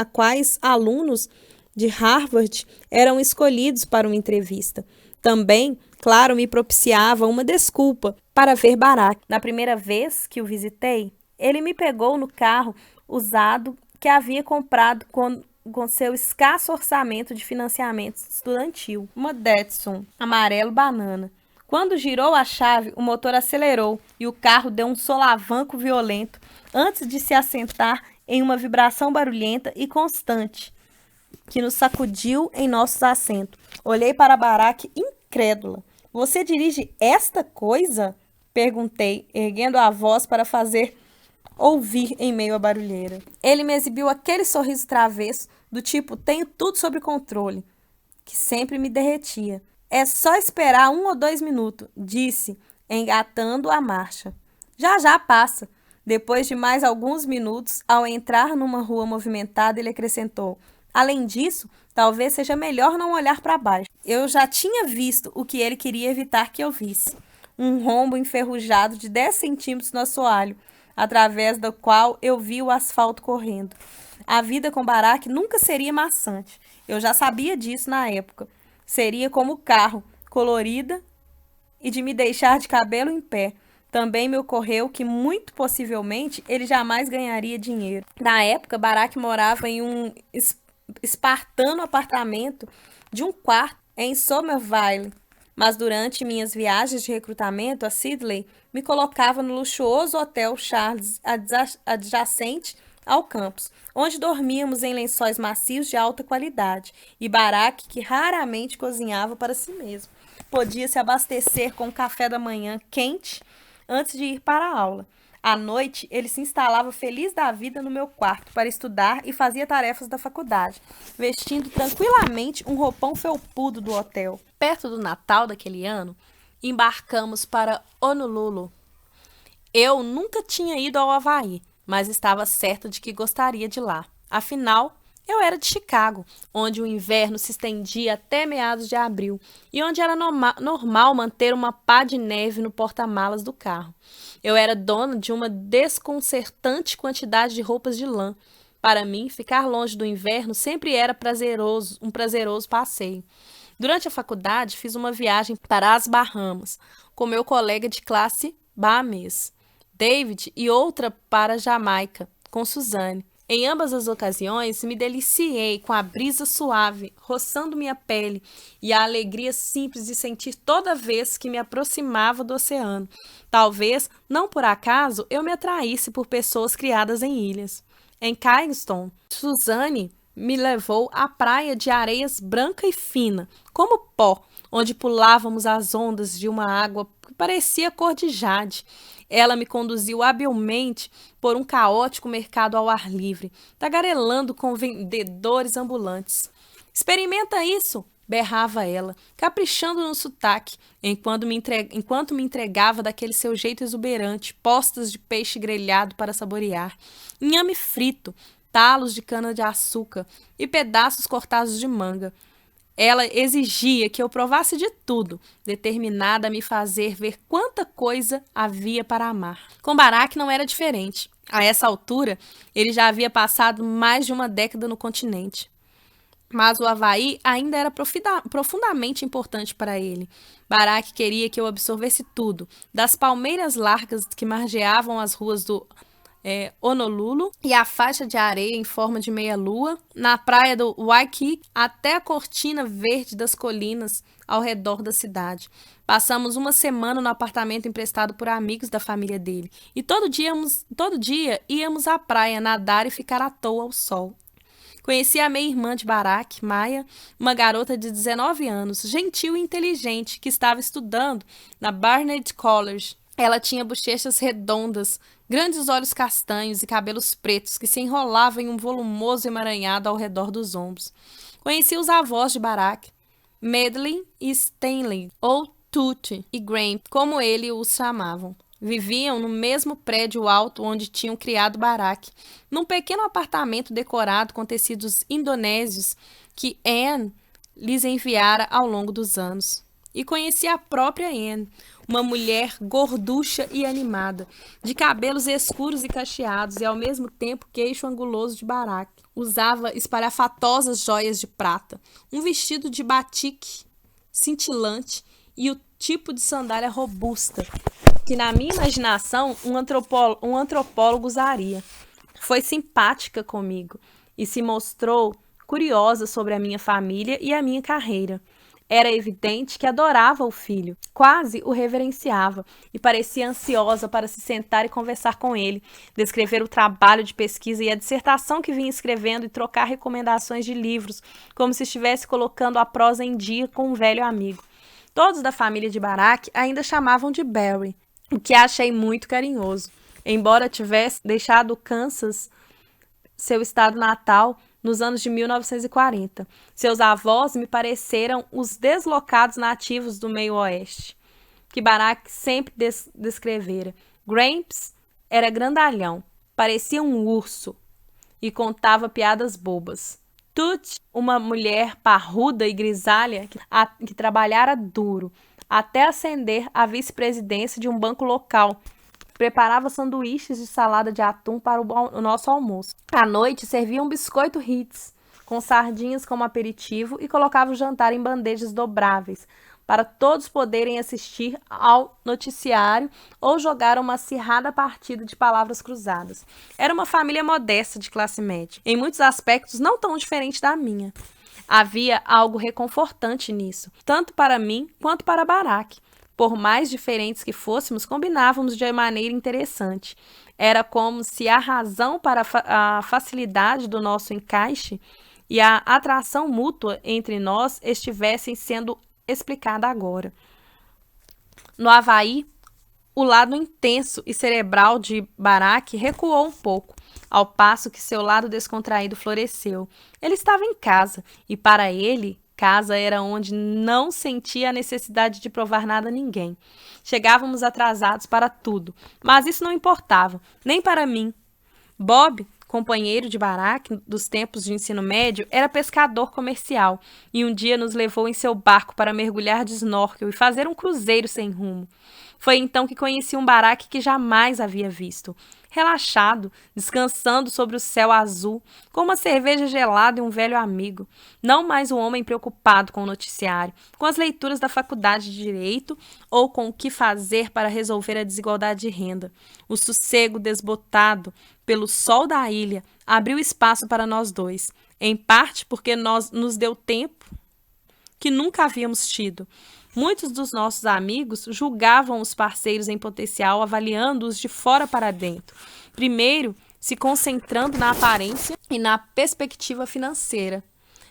S1: quais alunos de Harvard eram escolhidos para uma entrevista. Também, claro, me propiciava uma desculpa para ver Barack. Na primeira vez que o visitei, ele me pegou no carro usado que havia comprado com seu escasso orçamento de financiamento estudantil, uma Datsun amarelo banana. Quando girou a chave, o motor acelerou e o carro deu um solavanco violento antes de se assentar em uma vibração barulhenta e constante que nos sacudiu em nossos assentos. Olhei para Barack incrédula. "Você dirige esta coisa?" perguntei, erguendo a voz para fazer ouvir em meio à barulheira. Ele me exibiu aquele sorriso travesso, do tipo "tenho tudo sob controle", que sempre me derretia. "É só esperar 1 ou 2 minutos", disse, engatando a marcha. "Já já passa." Depois de mais alguns minutos, ao entrar numa rua movimentada, ele acrescentou: "Além disso, talvez seja melhor não olhar para baixo." Eu já tinha visto o que ele queria evitar que eu visse. Um rombo enferrujado de 10 centímetros no assoalho, através do qual eu vi o asfalto correndo. A vida com Barack nunca seria maçante. Eu já sabia disso na época. Seria como o carro, colorida e de me deixar de cabelo em pé. Também me ocorreu que, muito possivelmente, ele jamais ganharia dinheiro. Na época, Barack morava em um espartano apartamento de um quarto em Somerville, mas durante minhas viagens de recrutamento a Sidley, me colocava no luxuoso Hotel Charles, adjacente ao campus, onde dormíamos em lençóis macios de alta qualidade, e Barack, que raramente cozinhava para si mesmo, podia se abastecer com café da manhã quente antes de ir para a aula. À noite, ele se instalava feliz da vida no meu quarto para estudar e fazia tarefas da faculdade, vestindo tranquilamente um roupão felpudo do hotel. Perto do Natal daquele ano, embarcamos para Honolulu. Eu nunca tinha ido ao Havaí, mas estava certa de que gostaria de lá. Afinal, eu era de Chicago, onde o inverno se estendia até meados de abril e onde era normal manter uma pá de neve no porta-malas do carro. Eu era dona de uma desconcertante quantidade de roupas de lã. Para mim, ficar longe do inverno sempre era um prazeroso passeio. Durante a faculdade, fiz uma viagem para as Bahamas, com meu colega de classe Bahamês, David, e outra para Jamaica, com Suzanne. Em ambas as ocasiões, me deliciei com a brisa suave, roçando minha pele, e a alegria simples de sentir toda vez que me aproximava do oceano. Talvez, não por acaso, eu me atraísse por pessoas criadas em ilhas. Em Kingston, Suzanne me levou à praia de areias branca e fina, como pó, onde pulávamos as ondas de uma água que parecia cor de jade. Ela me conduziu habilmente por um caótico mercado ao ar livre, tagarelando com vendedores ambulantes. "Experimenta isso!" berrava ela, caprichando no sotaque, enquanto me entregava daquele seu jeito exuberante, postas de peixe grelhado para saborear, inhame frito, talos de cana-de-açúcar e pedaços cortados de manga. Ela exigia que eu provasse de tudo, determinada a me fazer ver quanta coisa havia para amar. Com Barack não era diferente. A essa altura, ele já havia passado mais de uma década no continente. Mas o Havaí ainda era profundamente importante para ele. Barack queria que eu absorvesse tudo, das palmeiras largas que margeavam as ruas do Honolulu e a faixa de areia em forma de meia-lua na praia do Waikiki até a cortina verde das colinas ao redor da cidade. Passamos uma semana no apartamento emprestado por amigos da família dele e todo dia íamos à praia nadar e ficar à toa ao sol. Conheci a meia-irmã de Barack, Maya, uma garota de 19 anos, gentil e inteligente, que estava estudando na Barnard College. Ela tinha bochechas redondas, grandes olhos castanhos e cabelos pretos que se enrolavam em um volumoso emaranhado ao redor dos ombros. Conhecia os avós de Barack, Madeline e Stanley, ou Tootie e Graham, como ele os chamavam. Viviam no mesmo prédio alto onde tinham criado Barack, num pequeno apartamento decorado com tecidos indonésios que Anne lhes enviara ao longo dos anos. E conhecia a própria Anne, uma mulher gorducha e animada, de cabelos escuros e cacheados e ao mesmo tempo queixo anguloso de Barack. Usava espalhafatosas joias de prata, um vestido de batik cintilante e o tipo de sandália robusta que na minha imaginação um antropólogo usaria. Foi simpática comigo e se mostrou curiosa sobre a minha família e a minha carreira. Era evidente que adorava o filho, quase o reverenciava e parecia ansiosa para se sentar e conversar com ele, descrever o trabalho de pesquisa e a dissertação que vinha escrevendo e trocar recomendações de livros, como se estivesse colocando a prosa em dia com um velho amigo. Todos da família de Barack ainda chamavam de Barry, o que achei muito carinhoso. Embora tivesse deixado Kansas, seu estado natal, nos anos de 1940. Seus avós me pareceram os deslocados nativos do meio-oeste, que Barack sempre descrevera. Gramps era grandalhão, parecia um urso e contava piadas bobas. Tootie, uma mulher parruda e grisalha que trabalhara duro, até ascender à vice-presidência de um banco local. Preparava sanduíches de salada de atum para o nosso almoço. À noite, servia um biscoito Ritz, com sardinhas como aperitivo e colocava o jantar em bandejas dobráveis, para todos poderem assistir ao noticiário ou jogar uma acirrada partida de palavras cruzadas. Era uma família modesta de classe média, em muitos aspectos não tão diferente da minha. Havia algo reconfortante nisso, tanto para mim quanto para Barack. Por mais diferentes que fôssemos, combinávamos de maneira interessante. Era como se a razão para a facilidade do nosso encaixe e a atração mútua entre nós estivessem sendo explicada agora. No Havaí, o lado intenso e cerebral de Barack recuou um pouco, ao passo que seu lado descontraído floresceu. Ele estava em casa, e para ele, casa era onde não sentia a necessidade de provar nada a ninguém. Chegávamos atrasados para tudo, mas isso não importava, nem para mim. Bob, companheiro de Barack dos tempos de ensino médio, era pescador comercial e um dia nos levou em seu barco para mergulhar de snorkel e fazer um cruzeiro sem rumo. Foi então que conheci um Barack que jamais havia visto. Relaxado, descansando sobre o céu azul, com uma cerveja gelada e um velho amigo. Não mais um homem preocupado com o noticiário, com as leituras da faculdade de Direito ou com o que fazer para resolver a desigualdade de renda. O sossego desbotado pelo sol da ilha abriu espaço para nós dois, em parte porque nos deu tempo que nunca havíamos tido. Muitos dos nossos amigos julgavam os parceiros em potencial, avaliando-os de fora para dentro. Primeiro, se concentrando na aparência e na perspectiva financeira.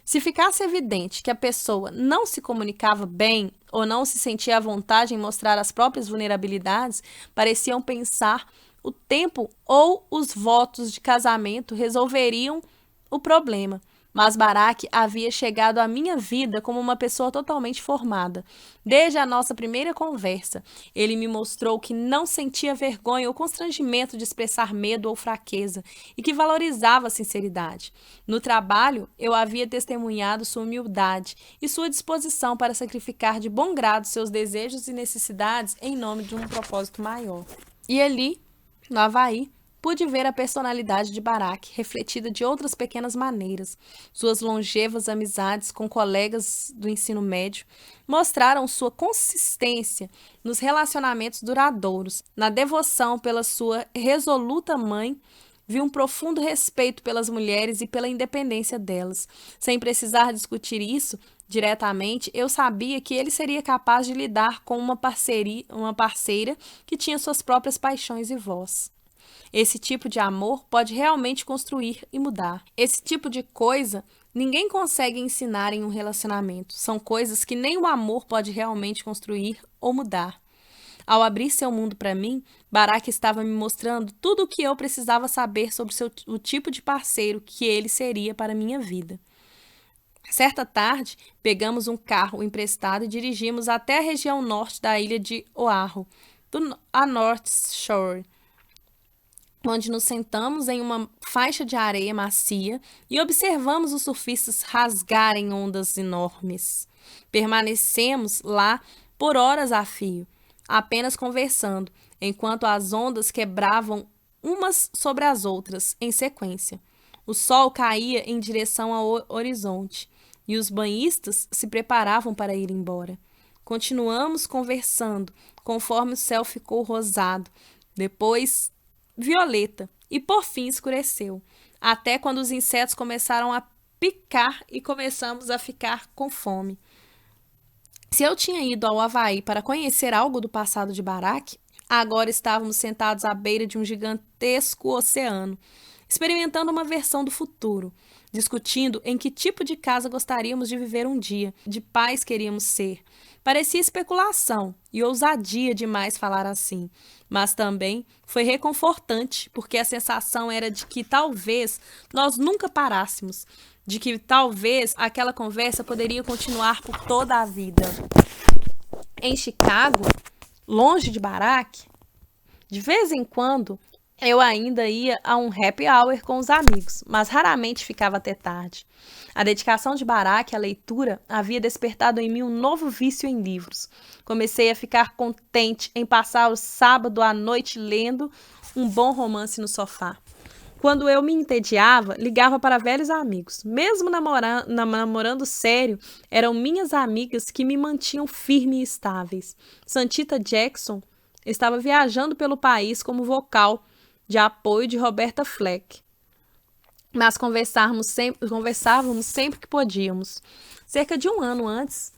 S1: Se ficasse evidente que a pessoa não se comunicava bem ou não se sentia à vontade em mostrar as próprias vulnerabilidades, pareciam pensar o tempo ou os votos de casamento resolveriam o problema. Mas Barack havia chegado à minha vida como uma pessoa totalmente formada. Desde a nossa primeira conversa, ele me mostrou que não sentia vergonha ou constrangimento de expressar medo ou fraqueza e que valorizava a sinceridade. No trabalho, eu havia testemunhado sua humildade e sua disposição para sacrificar de bom grado seus desejos e necessidades em nome de um propósito maior. E ali, no Havaí, pude ver a personalidade de Barack refletida de outras pequenas maneiras. Suas longevas amizades com colegas do ensino médio mostraram sua consistência nos relacionamentos duradouros. Na devoção pela sua resoluta mãe, vi um profundo respeito pelas mulheres e pela independência delas. Sem precisar discutir isso diretamente, eu sabia que ele seria capaz de lidar com uma parceira que tinha suas próprias paixões e voz. Esse tipo de amor pode realmente construir e mudar. Esse tipo de coisa ninguém consegue ensinar em um relacionamento. São coisas que nem o amor pode realmente construir ou mudar. Ao abrir seu mundo para mim, Barack estava me mostrando tudo o que eu precisava saber sobre o tipo de parceiro que ele seria para minha vida. Certa tarde, pegamos um carro emprestado e dirigimos até a região norte da ilha de Oahu, a North Shore, onde nos sentamos em uma faixa de areia macia e observamos os surfistas rasgarem ondas enormes. Permanecemos lá por horas a fio, apenas conversando, enquanto as ondas quebravam umas sobre as outras em sequência. O sol caía em direção ao horizonte e os banhistas se preparavam para ir embora. Continuamos conversando, conforme o céu ficou rosado, depois violeta e por fim escureceu, até quando os insetos começaram a picar e começamos a ficar com fome. Se eu tinha ido ao Havaí para conhecer algo do passado de Barack, agora estávamos sentados à beira de um gigantesco oceano, experimentando uma versão do futuro, discutindo em que tipo de casa gostaríamos de viver um dia, de pais queríamos ser. Parecia especulação e ousadia demais falar assim, mas também foi reconfortante, porque a sensação era de que talvez nós nunca parássemos, de que talvez aquela conversa poderia continuar por toda a vida. Em Chicago, longe de Barack, de vez em quando, eu ainda ia a um happy hour com os amigos, mas raramente ficava até tarde. A dedicação de Barack à leitura havia despertado em mim um novo vício em livros. Comecei a ficar contente em passar o sábado à noite lendo um bom romance no sofá. Quando eu me entediava, ligava para velhos amigos. Mesmo namorando sério, eram minhas amigas que me mantinham firmes e estáveis. Santita Jackson estava viajando pelo país como vocal de apoio de Roberta Fleck. Mas conversávamos sempre que podíamos. Cerca de um ano antes,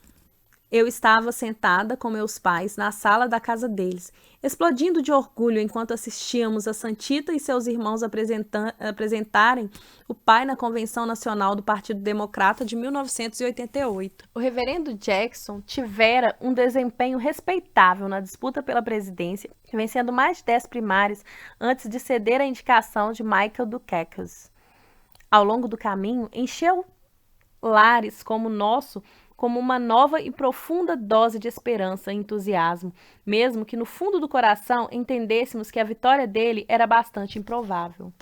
S1: eu estava sentada com meus pais na sala da casa deles, explodindo de orgulho enquanto assistíamos a Santita e seus irmãos apresentarem o pai na Convenção Nacional do Partido Democrata de 1988. O reverendo Jackson tivera um desempenho respeitável na disputa pela presidência, vencendo mais de 10 primárias antes de ceder a indicação de Michael Dukakis. Ao longo do caminho, encheu lares como o nosso como uma nova e profunda dose de esperança e entusiasmo, mesmo que no fundo do coração entendêssemos que a vitória dele era bastante improvável.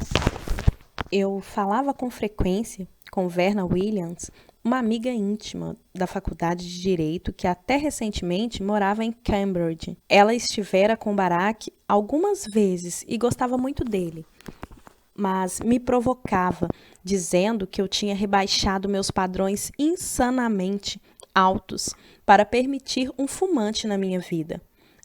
S1: Eu falava com frequência com Verna Williams, uma amiga íntima da Faculdade de Direito que até recentemente morava em Cambridge. Ela estivera com Barack algumas vezes e gostava muito dele, mas me provocava, dizendo que eu tinha rebaixado meus padrões insanamente altos para permitir um fumante na minha vida.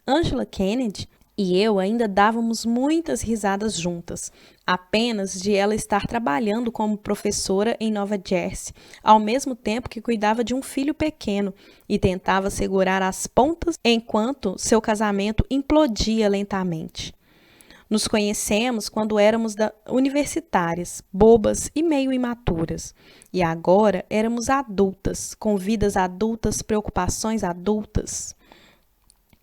S1: Angela Kennedy e eu ainda dávamos muitas risadas juntas, apenas de ela estar trabalhando como professora em Nova Jersey, ao mesmo tempo que cuidava de um filho pequeno e tentava segurar as pontas enquanto seu casamento implodia lentamente. Nos conhecemos quando éramos universitárias, bobas e meio imaturas. E agora éramos adultas, com vidas adultas, preocupações adultas.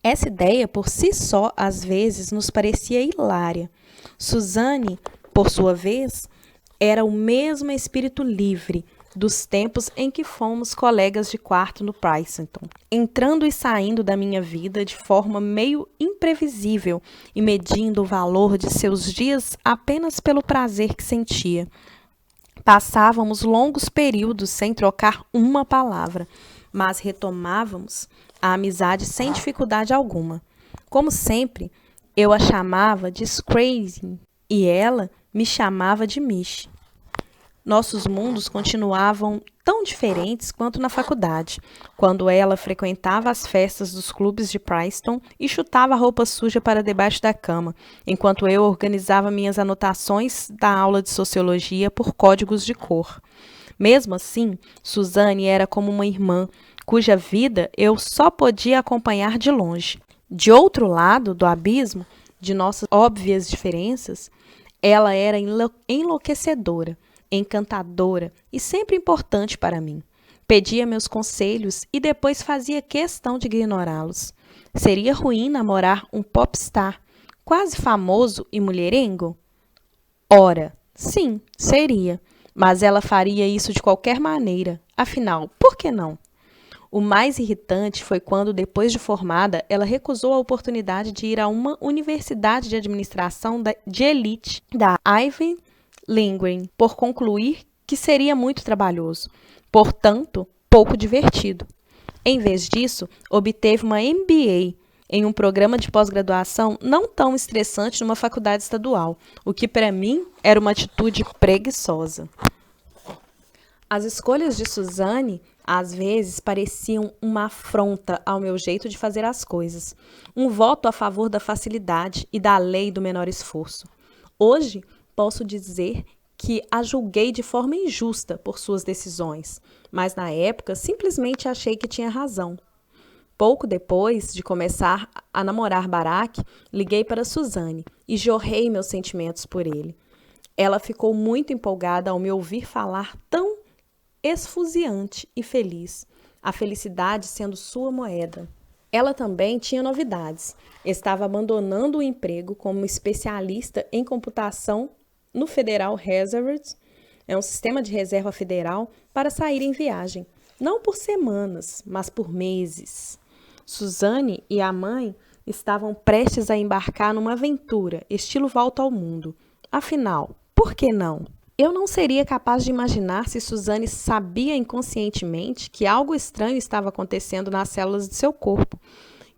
S1: Essa ideia, por si só, às vezes, nos parecia hilária. Suzanne, por sua vez, era o mesmo espírito livre dos tempos em que fomos colegas de quarto no Princeton, entrando e saindo da minha vida de forma meio imprevisível e medindo o valor de seus dias apenas pelo prazer que sentia. Passávamos longos períodos sem trocar uma palavra, mas retomávamos a amizade sem dificuldade alguma. Como sempre, eu a chamava de Crazy e ela me chamava de Mish. Nossos mundos continuavam tão diferentes quanto na faculdade, quando ela frequentava as festas dos clubes de Princeton e chutava a roupa suja para debaixo da cama, enquanto eu organizava minhas anotações da aula de sociologia por códigos de cor. Mesmo assim, Suzanne era como uma irmã, cuja vida eu só podia acompanhar de longe. De outro lado do abismo, de nossas óbvias diferenças, ela era enlouquecedora, encantadora e sempre importante para mim. Pedia meus conselhos e depois fazia questão de ignorá-los. Seria ruim namorar um popstar quase famoso e mulherengo? Ora, sim, seria. Mas ela faria isso de qualquer maneira. Afinal, por que não? O mais irritante foi quando, depois de formada, ela recusou a oportunidade de ir a uma universidade de administração de elite da Ivy League, por concluir que seria muito trabalhoso, portanto, pouco divertido. Em vez disso, obteve uma MBA em um programa de pós-graduação não tão estressante numa faculdade estadual, o que para mim era uma atitude preguiçosa. As escolhas de Suzane, às vezes, pareciam uma afronta ao meu jeito de fazer as coisas, um voto a favor da facilidade e da lei do menor esforço. Hoje, posso dizer que a julguei de forma injusta por suas decisões, mas na época simplesmente achei que tinha razão. Pouco depois de começar a namorar Barack, liguei para Suzane e jorrei meus sentimentos por ele. Ela ficou muito empolgada ao me ouvir falar tão esfuziante e feliz, a felicidade sendo sua moeda. Ela também tinha novidades. Estava abandonando o emprego como especialista em computação no Federal Reserve, é um sistema de reserva federal, para sair em viagem, não por semanas, mas por meses. Suzane e a mãe estavam prestes a embarcar numa aventura, estilo Volta ao Mundo. Afinal, por que não? Eu não seria capaz de imaginar se Suzane sabia inconscientemente que algo estranho estava acontecendo nas células de seu corpo,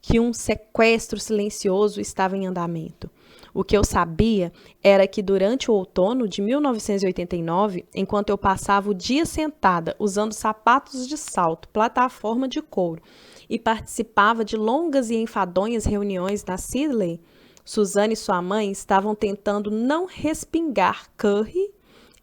S1: que um sequestro silencioso estava em andamento. O que eu sabia era que durante o outono de 1989, enquanto eu passava o dia sentada usando sapatos de salto, plataforma de couro, e participava de longas e enfadonhas reuniões na Sidley, Suzane e sua mãe estavam tentando não respingar curry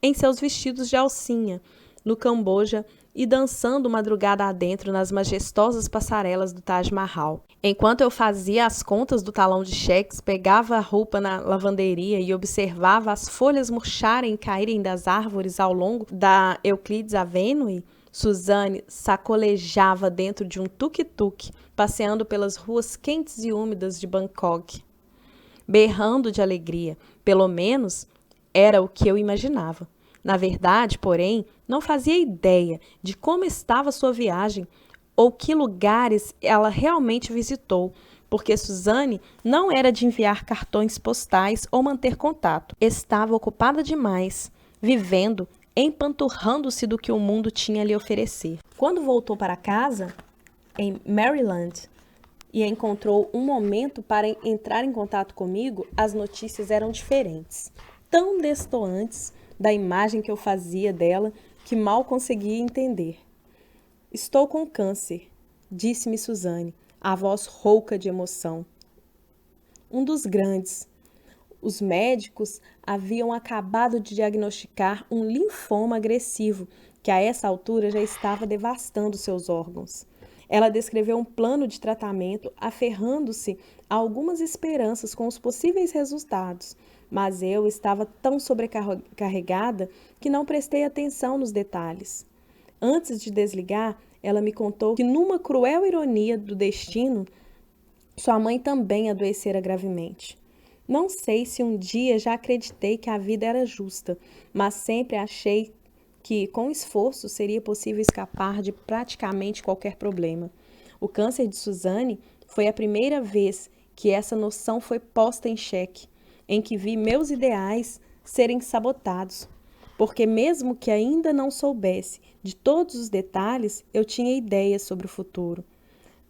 S1: em seus vestidos de alcinha, no Camboja, e dançando madrugada adentro nas majestosas passarelas do Taj Mahal. Enquanto eu fazia as contas do talão de cheques, pegava a roupa na lavanderia e observava as folhas murcharem e caírem das árvores ao longo da Euclides Avenue, Suzane sacolejava dentro de um tuk-tuk, passeando pelas ruas quentes e úmidas de Bangkok, berrando de alegria. Pelo menos era o que eu imaginava. Na verdade, porém, não fazia ideia de como estava sua viagem ou que lugares ela realmente visitou, porque Suzane não era de enviar cartões postais ou manter contato. Estava ocupada demais, vivendo, empanturrando-se do que o mundo tinha a lhe oferecer. Quando voltou para casa, em Maryland, e encontrou um momento para entrar em contato comigo, as notícias eram diferentes, tão destoantes da imagem que eu fazia dela que mal conseguia entender. Estou com câncer, disse-me Suzane, a voz rouca de emoção. Um dos grandes. Os médicos haviam acabado de diagnosticar um linfoma agressivo, que a essa altura já estava devastando seus órgãos. Ela descreveu um plano de tratamento, aferrando-se a algumas esperanças com os possíveis resultados, mas eu estava tão sobrecarregada que não prestei atenção nos detalhes. Antes de desligar, ela me contou que, numa cruel ironia do destino, sua mãe também adoecera gravemente. Não sei se um dia já acreditei que a vida era justa, mas sempre achei que, com esforço, seria possível escapar de praticamente qualquer problema. O câncer de Suzane foi a primeira vez que essa noção foi posta em xeque, em que vi meus ideais serem sabotados, porque mesmo que ainda não soubesse de todos os detalhes, eu tinha ideias sobre o futuro.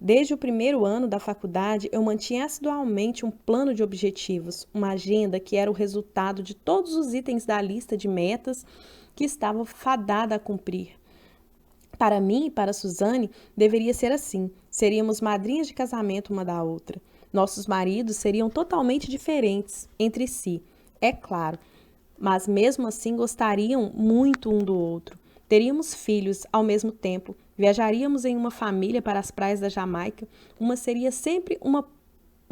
S1: Desde o primeiro ano da faculdade, eu mantinha assiduamente um plano de objetivos, uma agenda que era o resultado de todos os itens da lista de metas que estava fadada a cumprir. Para mim e para Suzane, deveria ser assim. Seríamos madrinhas de casamento uma da outra. Nossos maridos seriam totalmente diferentes entre si, é claro, mas mesmo assim gostariam muito um do outro. Teríamos filhos ao mesmo tempo, viajaríamos em uma família para as praias da Jamaica, uma seria sempre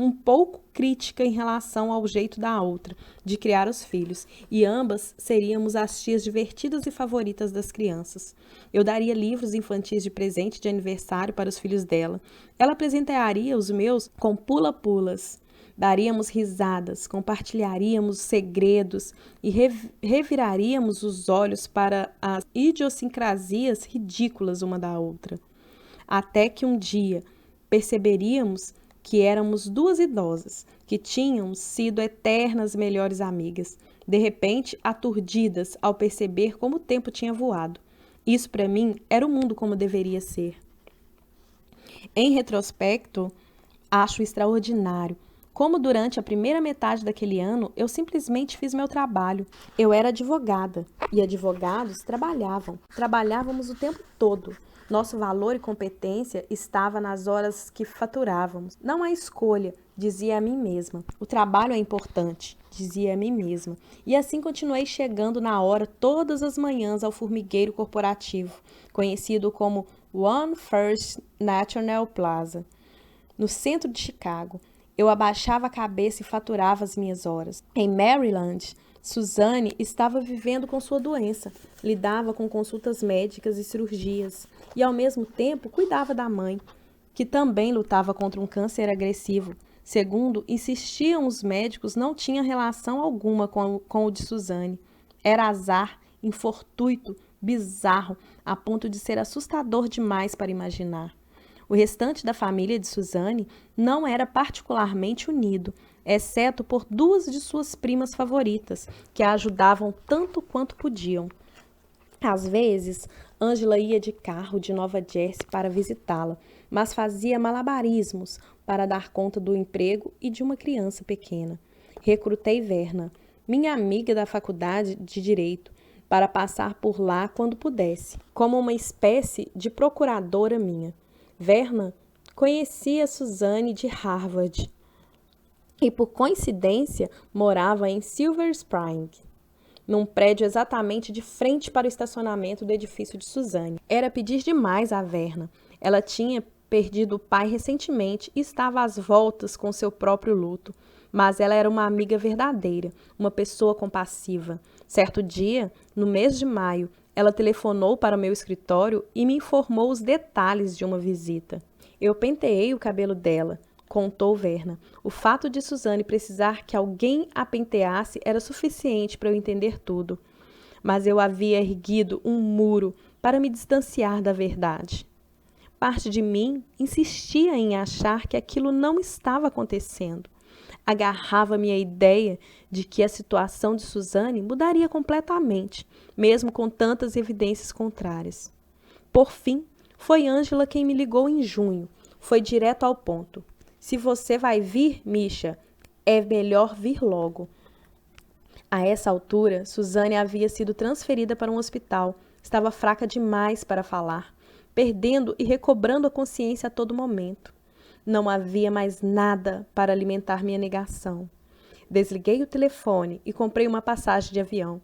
S1: um pouco crítica em relação ao jeito da outra de criar os filhos, e ambas seríamos as tias divertidas e favoritas das crianças. Eu daria livros infantis de presente de aniversário para os filhos dela. Ela presentearia os meus com pula-pulas. Daríamos risadas, compartilharíamos segredos e reviraríamos os olhos para as idiosincrasias ridículas uma da outra. Até que um dia perceberíamos que éramos duas idosas, que tinham sido eternas melhores amigas, de repente aturdidas ao perceber como o tempo tinha voado. Isso, para mim, era o mundo como deveria ser. Em retrospecto, acho extraordinário como durante a primeira metade daquele ano eu simplesmente fiz meu trabalho. Eu era advogada e advogados trabalhávamos o tempo todo. Nosso valor e competência estava nas horas que faturávamos. Não há escolha, dizia a mim mesma. O trabalho é importante, dizia a mim mesma. E assim continuei chegando na hora todas as manhãs ao formigueiro corporativo, conhecido como One First National Plaza, no centro de Chicago. Eu abaixava a cabeça e faturava as minhas horas. Em Maryland, Suzanne estava vivendo com sua doença, lidava com consultas médicas e cirurgias, e ao mesmo tempo cuidava da mãe, que também lutava contra um câncer agressivo. Segundo insistiam os médicos, não tinha relação alguma com o de Suzanne. Era azar, infortuito, bizarro, a ponto de ser assustador demais para imaginar. O restante da família de Suzanne não era particularmente unido, exceto por duas de suas primas favoritas, que a ajudavam tanto quanto podiam. Às vezes, Angela ia de carro de Nova Jersey para visitá-la, mas fazia malabarismos para dar conta do emprego e de uma criança pequena. Recrutei Verna, minha amiga da faculdade de Direito, para passar por lá quando pudesse, como uma espécie de procuradora minha. Verna conhecia Suzanne de Harvard e, por coincidência, morava em Silver Spring, num prédio exatamente de frente para o estacionamento do edifício de Suzanne. Era pedir demais a Verna. Ela tinha perdido o pai recentemente e estava às voltas com seu próprio luto, mas ela era uma amiga verdadeira, uma pessoa compassiva. Certo dia, no mês de maio, ela telefonou para o meu escritório e me informou os detalhes de uma visita. Eu penteei o cabelo dela, contou Verna. O fato de Suzanne precisar que alguém a penteasse era suficiente para eu entender tudo. Mas eu havia erguido um muro para me distanciar da verdade. Parte de mim insistia em achar que aquilo não estava acontecendo. Agarrava-me à ideia de que a situação de Suzanne mudaria completamente, mesmo com tantas evidências contrárias. Por fim, foi Angela quem me ligou em junho. Foi direto ao ponto. Se você vai vir, Misha, é melhor vir logo. A essa altura, Suzanne havia sido transferida para um hospital. Estava fraca demais para falar, perdendo e recobrando a consciência a todo momento. Não havia mais nada para alimentar minha negação. Desliguei o telefone e comprei uma passagem de avião.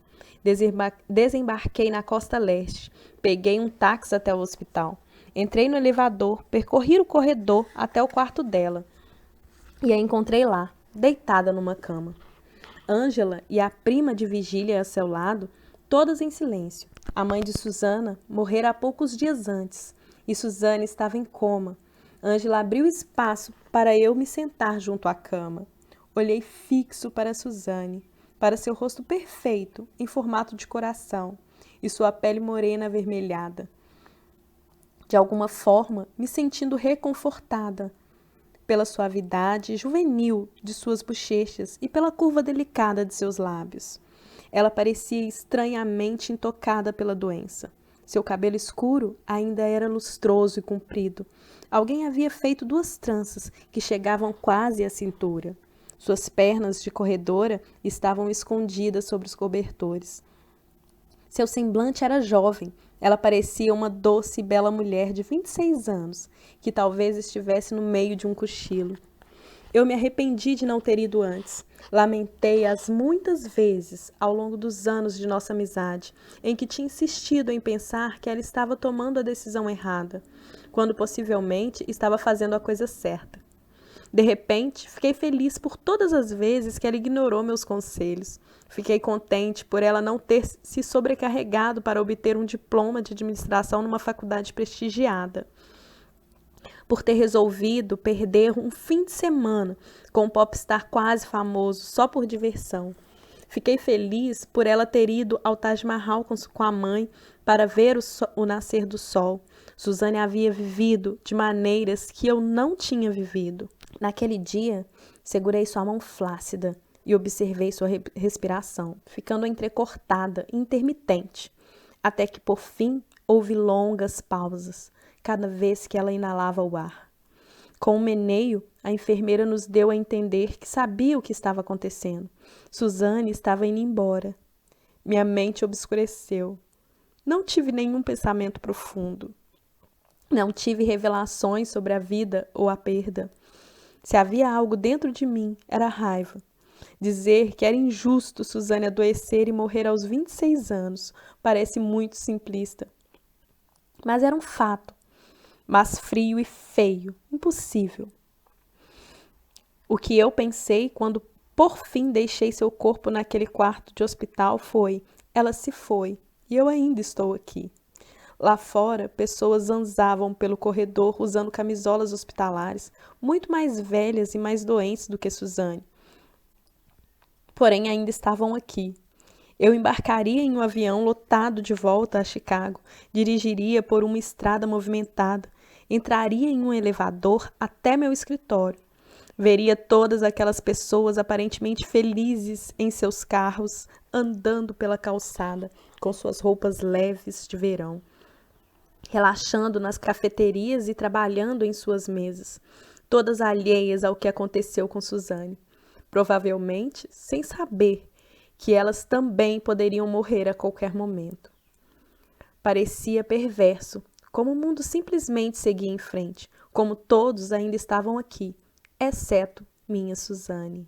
S1: Desembarquei na costa leste. Peguei um táxi até o hospital. Entrei no elevador, percorri o corredor até o quarto dela. E a encontrei lá, deitada numa cama. Angela e a prima de vigília a seu lado, todas em silêncio. A mãe de Susana morrera há poucos dias antes, e Suzanne estava em coma. Angela abriu espaço para eu me sentar junto à cama. Olhei fixo para Suzanne, para seu rosto perfeito, em formato de coração, e sua pele morena avermelhada. De alguma forma, me sentindo reconfortada pela suavidade juvenil de suas bochechas e pela curva delicada de seus lábios. Ela parecia estranhamente intocada pela doença. Seu cabelo escuro ainda era lustroso e comprido. Alguém havia feito 2 tranças que chegavam quase à cintura. Suas pernas de corredora estavam escondidas sobre os cobertores. Seu semblante era jovem. Ela parecia uma doce e bela mulher de 26 anos, que talvez estivesse no meio de um cochilo. Eu me arrependi de não ter ido antes. Lamentei as muitas vezes, ao longo dos anos de nossa amizade, em que tinha insistido em pensar que ela estava tomando a decisão errada, quando possivelmente estava fazendo a coisa certa. De repente, fiquei feliz por todas as vezes que ela ignorou meus conselhos. Fiquei contente por ela não ter se sobrecarregado para obter um diploma de administração numa faculdade prestigiada. Por ter resolvido perder um fim de semana com um popstar quase famoso só por diversão. Fiquei feliz por ela ter ido ao Taj Mahal com a mãe para ver o nascer do sol. Suzane havia vivido de maneiras que eu não tinha vivido. Naquele dia, segurei sua mão flácida e observei sua respiração, ficando entrecortada e intermitente, até que, por fim, houve longas pausas, cada vez que ela inalava o ar. Com um meneio, a enfermeira nos deu a entender que sabia o que estava acontecendo. Suzane estava indo embora. Minha mente obscureceu. Não tive nenhum pensamento profundo. Não tive revelações sobre a vida ou a perda. Se havia algo dentro de mim, era raiva. Dizer que era injusto Suzane adoecer e morrer aos 26 anos parece muito simplista. Mas era um fato. Mas frio e feio, impossível. O que eu pensei quando por fim deixei seu corpo naquele quarto de hospital foi: ela se foi e eu ainda estou aqui. Lá fora, pessoas zanzavam pelo corredor usando camisolas hospitalares, muito mais velhas e mais doentes do que Suzane. Porém, ainda estavam aqui. Eu embarcaria em um avião lotado de volta a Chicago, dirigiria por uma estrada movimentada, entraria em um elevador até meu escritório. Veria todas aquelas pessoas aparentemente felizes em seus carros, andando pela calçada, com suas roupas leves de verão, relaxando nas cafeterias e trabalhando em suas mesas, todas alheias ao que aconteceu com Suzane, provavelmente sem saber que elas também poderiam morrer a qualquer momento. Parecia perverso, como o mundo simplesmente seguia em frente, como todos ainda estavam aqui, exceto minha Suzane.